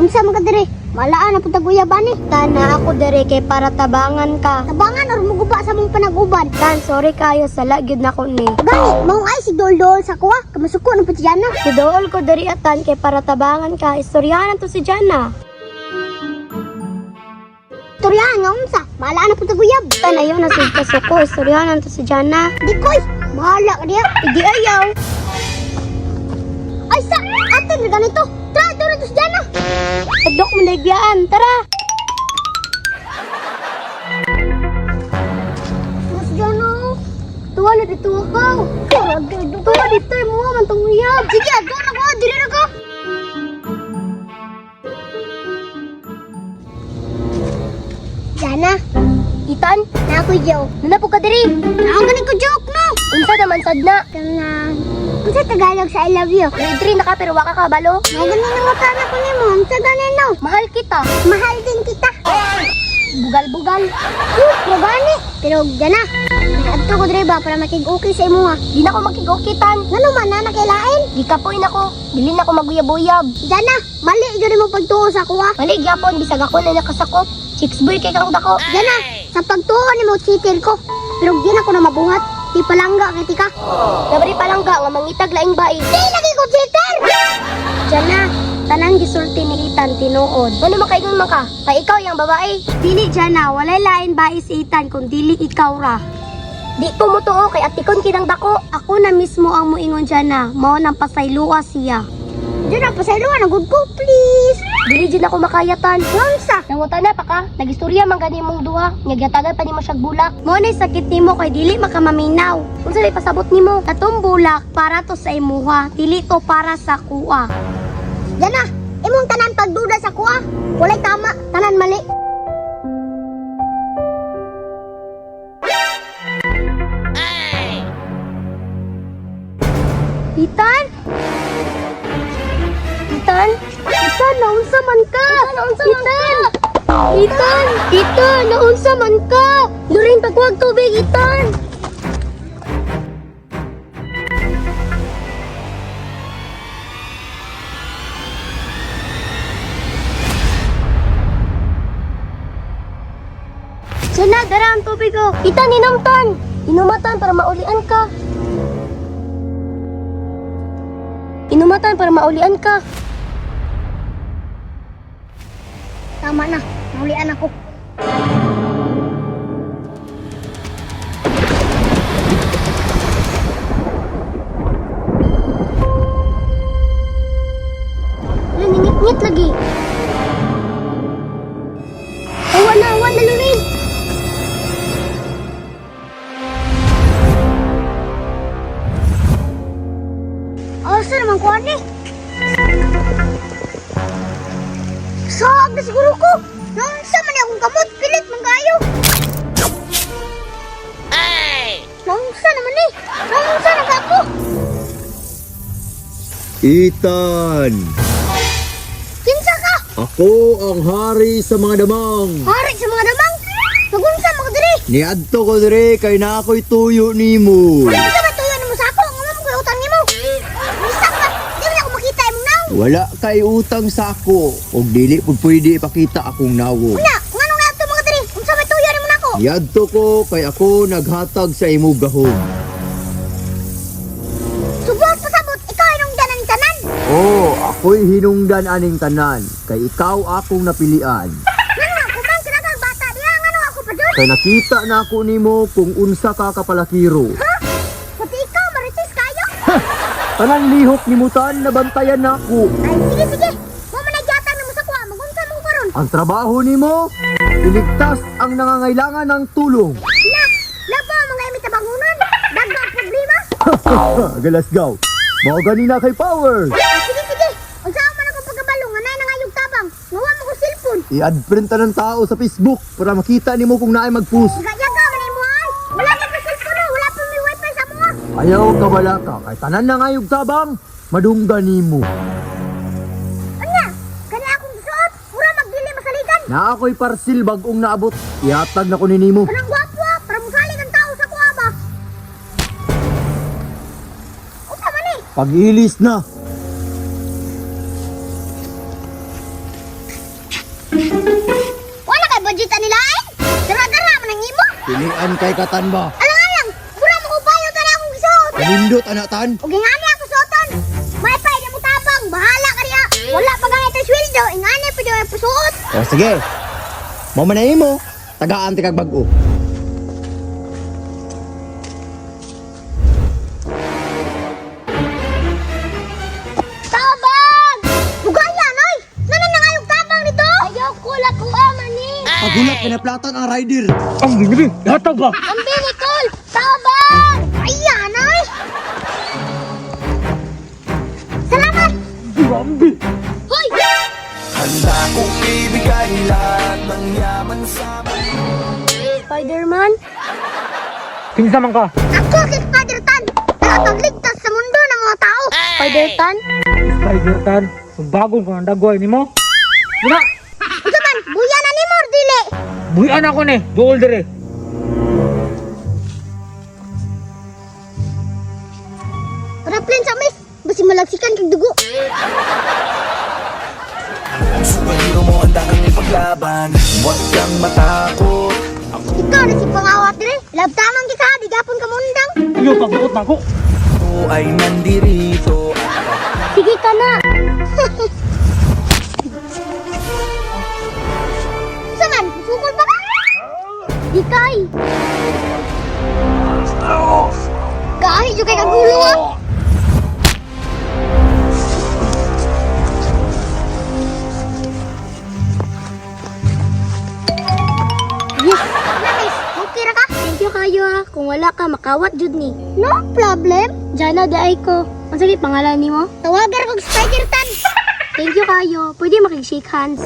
Unsa man ka diri? Malaan na punta guyab ani. Tana ako dere kay para tabangan ka. Tabangan or muguba sa mong panaguban. Tan, sorry kayo sa lagyod na ko ni. Gani, mao ay si Dol-Dol sa kuha. Kamasuko ng putyana. Sidool ko dere atan kay para tabangan ka. Istoryahan to si Jana. Turyahan nga unsa? Malaan na punta guyab. Tan, ayaw na sa kasuko. Istoryahan to si Jana. Di koy, bahala ka diya. Hindi ayaw. Ay sa, ate na ganito. Tara, doon na to si Jana. Adok mo nagyaan. Tara. Mas Jana. Tuwa na dito ako. Tuwa dito mo man tong uyab. Sige, doon na ko. Dili na ko. Jana, Itan, na ako joke. nanapo ka diri. Ako ganing ko joke no. Unsa naman sad na? Kanang, unsa Tagalog sa I love you? Grade 3 na ka pero waka ka balo. Ako ganing nangutana ko ni mo. Unsa ganin no? Mahal kita. Mahal din kita. Bugal-bugal. Magani. Pero Jana, adto ko diri ba para makig-okay sa imo ha. Di na ko makigukitan. Ngano man na nakailain? Di kapoy na ko. Dili na ko maguyab-uyab. Jana, mali gyud mo pagtuo sa kuha. Mali gyapon bisag ako na nakasakop. Chicks boy kay kang dako. Jana, sa pagtuo ni mo cheater ko. Pero di na ko na mabuhat. Di palangga kay tika. Nabari pa lang ka nga mangitag laing bae. Di lagi ko cheater. Jana, tanang gisulti ni Itan tinuod. Ano makaingon man ka? Kay ikaw yang babae. Dili Jana, walay lain bae si Itan kung dili ikaw ra. Di ko mo tuo kay atikon kinang dako. Ako na mismo ang muingon Jana, mao nang pasaylua siya. Jana, pasayloan na good ko, please. Dili din ako makayatan. Unsa? Nanguta na pa ka, nagistorya man gani mong duha, nagyatagan pa nimo siyag bulak. Mo nay sakit nimo kay dili makamaminaw. Unsa lay pasabot nimo? Katong bulak para to sa imuha, dili to para sa kuha. Jana, imong tanan pagduda sa kuha. Walay tama, tanan mali. Itan? Itan? Itan, naunsa man ka? Itan! Itan! Itan, naunsa man ka? During pagwag tubig, Itan! Sana, dara ang tubig ko. Itan, inumtan! Inumatan para maulian ka. Inumatan para maulian ka. Tama na, naulian ako. Ningit-ngit lagi. Awan na lumin. Asa naman ko ani? Saan na siguro ko? Nangsa man akong kamot, pilit man kayo. Nangsa naman eh. Nangsa na ka ako. Itan, Kinsa ka? ako ang hari sa mga damang. Hari sa mga damang. Nagunsa mo ko diri. Niadto ko dire kay na ako'y tuyo nimo. Kinsa ba tuyo mo sa ako? Nga mo ko utang nimo. Bisa ka. Di man ako makita imong naw. Wala kay utang sa ako. Og dili pud pwede ipakita akong nawo. Una, nganong nato mo ko diri? Unsa may tuyo nimo nako? Niadto ko kay ako naghatag sa imo gahom. Subot pasabot, ikaw inong danan tanan. Oh, ako'y hinungdan aning tanan kay ikaw akong napilian. Ngano ako man sila kag bata diha, ngano ako pa dun? Kay nakita na ako nimo kung unsa ka kapalakiro. Ha? Pati ikaw maritis kayo? Tanang lihok nimutan nabantayan nako. Ay sige sige. Mo man nagyatang nimo sa kuha, magunsa mo ko karon. Ang trabaho nimo, iligtas ang nangangailangan ng tulong. Na, labo mga imit bangunan. Dagga ang problema. Galasgaw. Mao ganina kay power. Ay sige sige. Unsa man ako pagkabalo nga nay nangayog tabang. Ngawa mo ko cellphone. I-add friend ta ng tao sa Facebook para makita nimo kung naay mag-post. Yaga man imo ay. Wala pa ka cellphone, wala pa may wifi sa mo. Ayaw ka wala ka kay tanan na ngayog tabang madunggan nimo. Anya, kani akong suot, ura magdili masaligan. Na ako'y parcel bagong naabot. Ihatag na ko ni nimo. Kanang gwapo ah, para musalig ang tao sa kuha ba. Unsa man eh? Pag-ilis na. katan ba? Alang-alang, pura mo ko payo tala akong gisuot. Kanindot anak tan. O gingani ako suoton. May pay di mo tabang, bahala ka diya. Wala pa ganit ang sweldo, ingani pa diya pusuot. O sige. Mo man na imo. Tagaan ti kag bag-o. Tabang! Bugaya, noy! Nananangayog tabang nito! Ayaw ko lakuha mani. Pagulat pinaplatan ang rider. Ang ginibi, datag ba? Ambi Nicole, tabang! Ayan, noy! Salamat! Grabe! Hoy! Handa kong ibigay lahat ng yaman sa Spider-Man? Kinsa man ka? Ako si Spider-Tan! Nakapagligtas sa mundo ng mga tao! Spider-Tan? Spider-Tan, bagong ko ang dagway nimo. Muna, Ito man, buya na ni Mor, dili! buhian ako ni, duol dire. Para plan sa mes, basi malagsikan kag dugo. superhero mo, handa kang ipaglaban. Huwag kang matakot. Ikaw na si pangawat dire. Labtangan di ka, di gapon ka mundang. Ayaw, pagbuot na ako. Ako ay nandirito. Sige ka na. Saman, sukol pa ka? Ikay! Kahit yung kay kagulo ah. Yes! Nakis, okay ra ka? Thank you kayo ha. Kung wala ka, makawat jud ni. No problem. Jana daay ko. Ang sige pangalan ni mo? Tawagar kong Spider-Tan. Thank you kayo. Pwede makig-shake hands.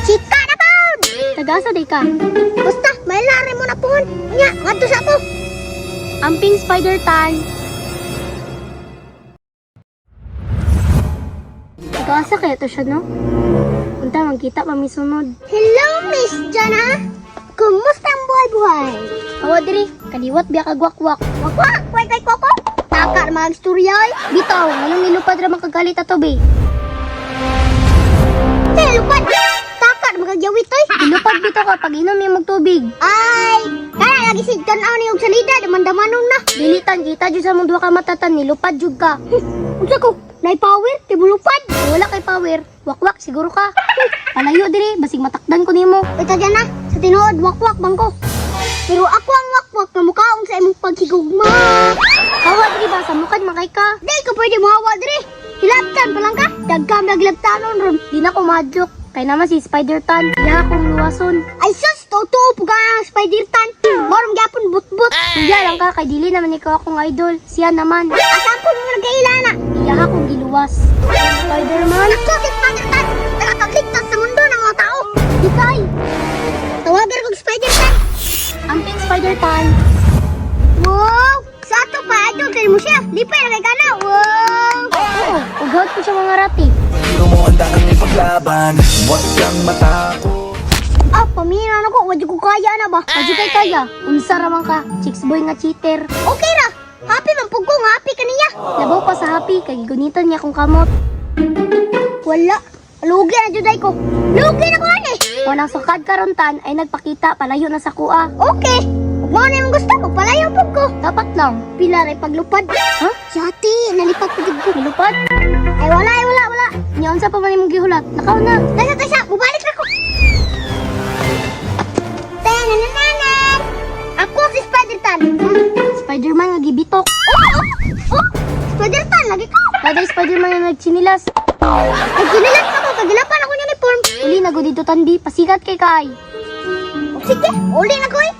Chika na pound! Tagasa day ka. Basta, may lari mo na pohon. Nya, ngadto sa ako. Amping Spider-Tan. Tagasa kaya to siya, no? Punta, magkita pa may sunod. Hello, Miss Jana. Kumusta ang buhay-buhay? Awa diri, kaliwat biya ka gwak-gwak. Wakwak, kway kay Koko. Takar mga istorya ay. Bitaw, nganong nilupad ra makagalit ato be. Hey, lupad. Takar magagyawit ay. Nilupad bitaw ka pag inom yung magtubig. Ay, kaya lagi sigtan aw niyong salida, daman-damanon na. Dilitan kita jud sa mong duha ka matatan, nilupad jud ka. Unsa ko? Nay power, tibulupad. Kung wala kay power, wakwak siguro ka. Palayo diri, basig matakdan ko nimo. Ito dyan na, sa tinuod, wakwak bangko. Pero ako ang wakwak na mukhaong sa imong paghigugma. Awa diri ba sa mukad makay ka? Di ka pwede mahawa diri. Hilabtan pa lang ka. Dagkam naglabtanon ron. Di na ko madlok. Kay naman si Spider-Tan, iya akong luwason. Ay sus, totoo po ka ang Spider-Tan. Marong gyapon but-but. Iya lang ka, kay dili naman ikaw akong idol. Siya naman. Asan po mo nagkailana? Iya akong giluwas. Spider-Man? Ako si Spider-Tan. Nakakagligtas sa mundo ng mga tao. Ikay! Tawagan kong Spider-Tan. Amping Spider-Tan. Wow! Sa ato pa, idol kayo mo siya. Lipay na kay kana. Wow! Oo, ugawad ko siya mga rati. Superhero mo, handa kang ipaglaban. Huwag kang matakot. Ah, pamina na ko. Wadyo ko kaya na ba? Kadyo kay kaya, unsa raman ka, chicks boy nga cheater. Okay ra. Happy man pug ko. Happy ka niya. Labaw pa sa happy, kay gunitan niya kong kamot. Wala. Lugi na juday ko. Lugi na ko ani. O nang sukad karon tan ay nagpakita palayo na sa kuha. Okay. Kung mo na yung gusto ko, palayo po ko. Dapat lang. Pilar ay paglupad. Ha? Siyati, nalipat ko dito. Nilupad? Ay wala, ay wala, wala. Nya unsa pa man imong gihulat? Nakaw na. Tasa, bubalik na ko. Tanananan! Ako si Spider-Tan. Spider-Man nga gibitok. Oh! Spider-Tan, lagi ko. Kada Spider-Man nga nagchinilas. Ay, ginilat ako. Kagilapan ako ng uniform. Uli na gud dito tandi, pasikat kay kay. Sige, uli na ko eh.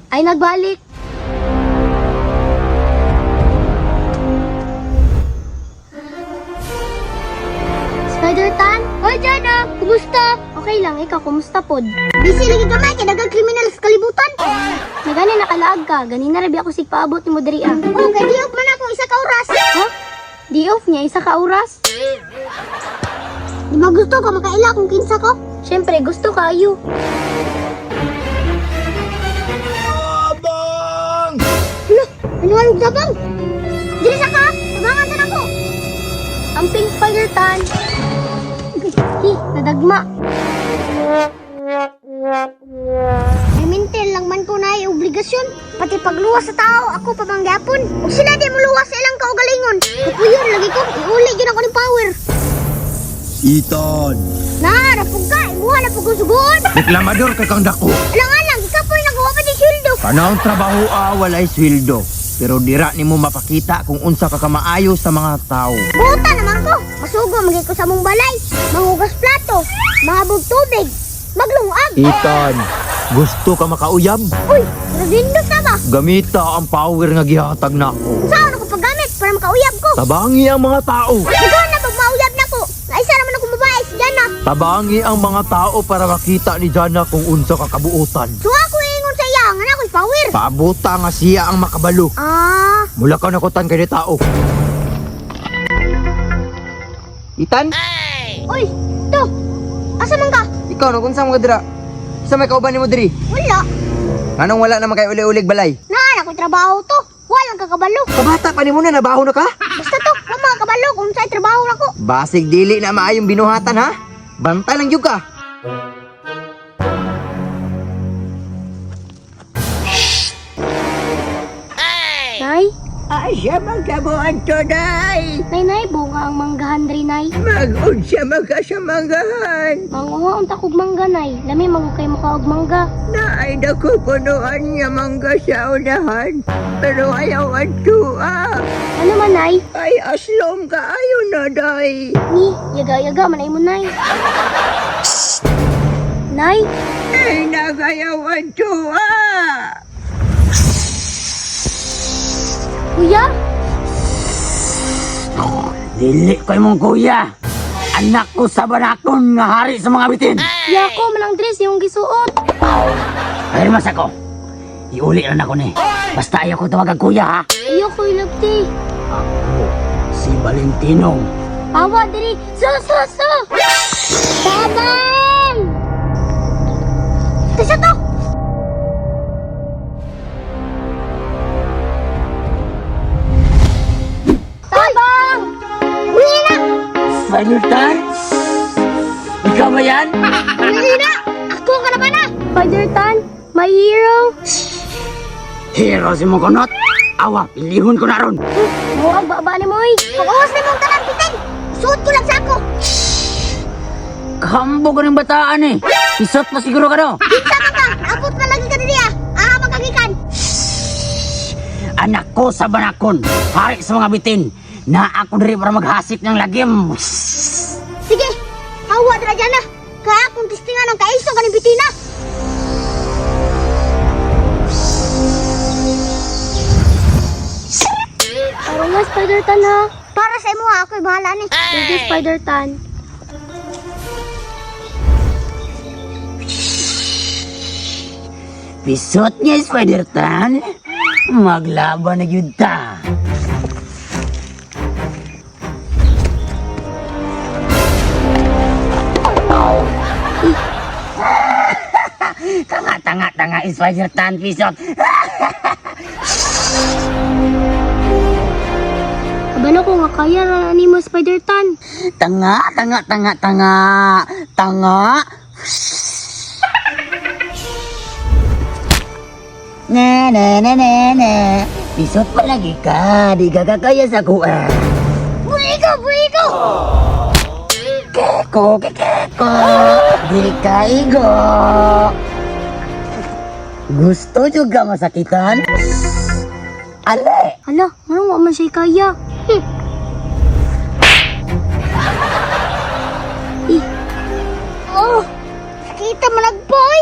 Ay nagbalik. Spider-Tan? Hoy, Jana. Kumusta? Okay lang, ikaw kumusta pod? Busy lagi gamay. Kaya dagang kriminal sa kalibutan. May gani nakalaag ka, gani na rabi ako sigpaabot ni mo diri ah. Oh, kaya di man ako isa ka oras. Ha? Di off niya isa ka oras? Di ba gusto ko makaila kung kinsa ko? Syempre gusto ka ayo. Abang! Ano yung dabang? Dili sa ka. Tabangan na ako. Ang pink Spider-Tan. Hi, nadagma. obligasyon. Pati pagluwas sa tao, ako pa bang gyapon. Ug sila di mo luwas sa ilang kaugalingon. Kukuyon lagi ko, iuli gyud ako ni power. Ethan, Na, rapog ka, imuha na pug sugon. reklamador kay kang dako. Alang-alang, ikapoy nagawa pa di sweldo. Kanang trabaho walay sweldo. Pero dira nimo mapakita kung unsa ka kamaayo sa mga tao. Buta naman ko. Masugo magi ko sa mong balay. Manghugas plato, mahabog tubig, maglungag. Ethan, gusto ka makauyab? Uy, nagindot na ba? Gamita ang power nga gihatag nako. Saan ako paggamit para makauyab ko? Tabangi ang mga tao. Ikaw na pag mauyab na ko. Naisa naman ako babae si Jana. Tabangi ang mga tao para makita ni Jana kung unsa ka kabuutan. So ako ingon sa iya, nga na ako'y power. Paabuta nga siya ang makabalo. Ah, Mula ka nakutan kay ni tao. Itan, uy, to. Asa man ka? ikaw no, kung saan mo ka dira? Sa may kauban ni mo diri? Wala. Anong wala naman kay uli-ulig balay? Na, ako'y trabaho to. Walang kakabalo. Kabata pa ni mo na, nabaho na ka? Basta to, wala mga kabalo kung sa'y trabaho na ko. Basig dili na maayong binuhatan ha? Bantay lang yun ka. Nay? Asya magkabuan to, day. Nay, bunga ang manggahan diri, Nay. Mag-un siya magkasamanggahan. Manguha ang takog mangga, Nay. Lami magukay mo ka og mangga. Naay nakupunuan niya mangga sa unahan. Pero ayaw ang tuwa. Ano man, Nay? Ay aslom ka ayo na, day. Ni, yaga-yaga man ay mo, Nay. Nay? Ay nagayaw ang tuwa. Kuya? Dili ko imong kuya. Anak ko sa banakon nga hari sa mga bitin. Yako, manang dress yung gisuot. Ay mas ako. Iuli na ako ni. Basta ayaw ko tawag kuya ha. Ayoko ilabti. Ako si Valentino. Awa diri. Sa. Tabang! Tisa to! Tabang! Uwi na! Valentine? Ikaw ba yan? Uwi na! Ako ka naman na! Spider-Tan, my hero. Hero si mong kunot. Awa, pilihon ko na ron. Muwag baba ni mo eh. Pag-awas na mong talang pitin! Suot ko lang sa ako! Kambo ko ng bataan eh. Isot pa siguro ka no? Kita ka ka! Naabot na lagi ka na niya! Magagikan! Anak ko sa banakon. Hari sa mga bitin. Na ako diri para maghasip ng lagim. Sige! Awa na dyan na! Kaya akong tistingan ng kaiso ka ni Bitina! Parang nga, Spider-Tan ha. Para sa imo ha, ako'y bahala ni. Sige, Spider-Tan. Pisot niya, Spider-Tan. Maglaban na yun ta. Tanga, Spider-Tan, pisot. Abano ko nga kaya na ni mo, Spider-Tan. Tanga. Na. Pisot pa lagi ka. Di ka kakaya sa kuha. Buigo! Keko. Di ka igo. Gusto juga masakitan? Ale. Hala, marang wa man siya kaya. Oh! Kita mo nagboy!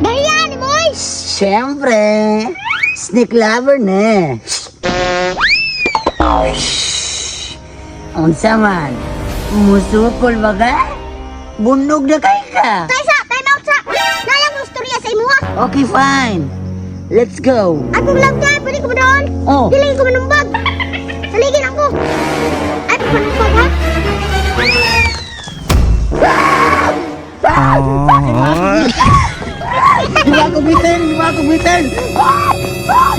Dahil ni Moy! Siyempre. Snake lover na. Unsa man? Musupol ba ka? Bunog na kay ka. Time out sa! Naya mo istorya sa imo ha! Okay, fine. Let's go. Atong lang tayo, pwede ko ba doon? Oh. Dili ko manumbag! Saligin ako! At panumbag ha? Di ba ako bitin? Oh,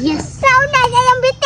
yes. Sauna, sayang bit